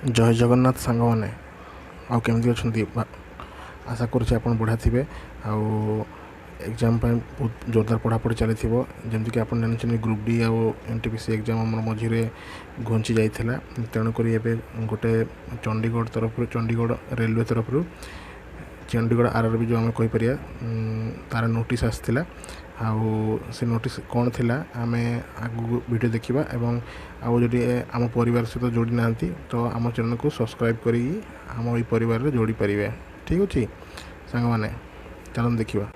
जय जगन्नाथ सांग मैंने आउ केमती अच्छा आशा कर बढ़िया थे एग्जाम बहुत जोरदार पढ़ापढ़ी चली जमीक आप जानते ग्रुप डी आउ एनटीपीसी एग्जाम आम मझे घुंची जाता तेणुक गोटे चंडीगढ़ तरफ चंडीगढ़ रेलवे तरफ चंडीगढ़ आरआरबी जो आम कहीपर तार नोटिस आसाला से नोटिस कौन थी आम आगू वीडियो देखा एवं आदि आम परिवार सहित जोड़ी ना तो आम चैनल को सब्सक्राइब करी आम परिवार जोड़ी पारे। ठीक अच्छे सांग मैंने चलो देखा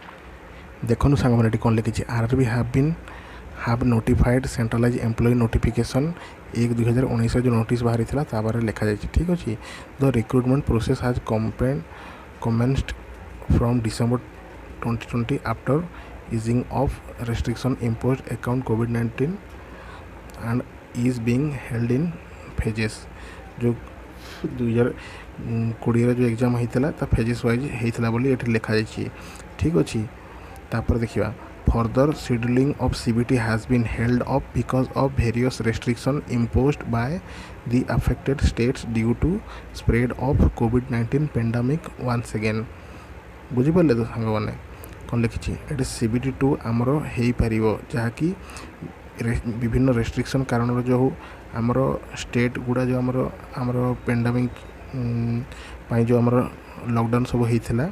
देखो सांग मैंने कौन लिखी RRB have notified centralise employ notification 1/2019 जो नोटिस बाहरी तापर लिखा जाए। ठीक अच्छे the recruitment process has commenced from December 2020 after easing of restriction imposed account COVID-19 and is being held in phases। जो 2020 जो एग्जाम होता फेजेस वाइज होता बोली ये लिखा जाए। ठीक अच्छे तापर देखा further scheduling of CBT has been held up because of various restriction imposed by the affected states due to spread of COVID-19 pandemic once again। बुझीपारे तो सांग मैंने कौन लिखी ये CBT2 आमर हो पार जहाँकि विभिन्न रेस्ट्रिक्शन कारण जो आमर स्टेट गुड़ा जो आमर पेंडेमिक जो आमर लॉकडाउन सब होता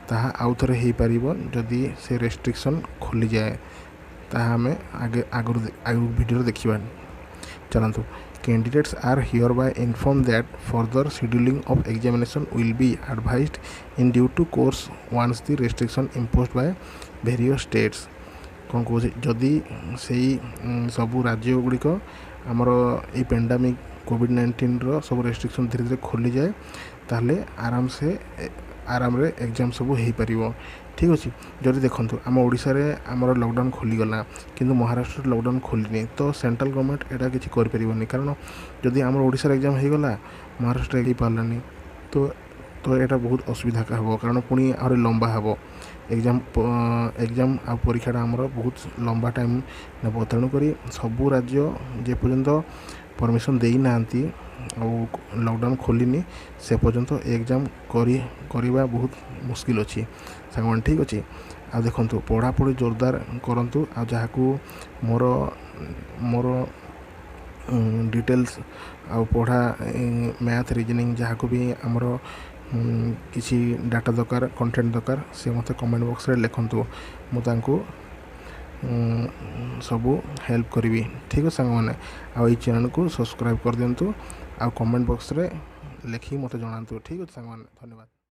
ताहा आउ थे हो पार जदि से रेस्ट्रिक्शन खोली जाए ताहा आम आगे आगु वीडियो देखा। चलतु candidates are hereby informed that further scheduling of examination will be advised in due to course once the restriction imposed by various states. कौन कहे जदि से सबू राज्य गुड़िक आमर ये पेंडेमिक कोविड-19 सब रेस्ट्रिक्शन धीरे धीरे खोली जाए ताहले आराम रे एग्जाम सब हो पार। ठीक अच्छे जदि देखूँ आम ओडिशा रे आमर लॉकडाउन खोलीगला किंतु महाराष्ट्र लॉकडाउन खोलनी तो सेंट्रल गवर्नमेंट एटा किसी करें कारण जदि आम ओडिशा एग्जाम हो गला महाराष्ट्र हो पारानी तो यहाँ बहुत असुविधा हम कारण पुणी आहरी लंबा हम एग्जाम आ परीक्षा आमर बहुत लंबा टाइम नब तेणुक सबू राज्य जे पर्यंत परमिशन देना लॉकडाउन खोलनी से पर्यंत एग्जाम करवा बहुत मुश्किल अच्छी सांग। ठीक अच्छे आ देखु पढ़ापढ़ी जोरदार करूँ आ जहाँ को मोर मोर डिटेल्स आ पढ़ा मैथ रीजनिंग जहाँ को भी आमर किसी डाटा दरकार कंटेंट दरकार से मत कमेंट बॉक्स रे लिखंतु मुझे सबू हेल्प करी। ठीक है सांग मैंने आई चैनल को सब्सक्राइब कर दिंतु आ कमेंट बॉक्स रे लिखी मत जनातु। ठीक है सांग मैंने धन्यवाद।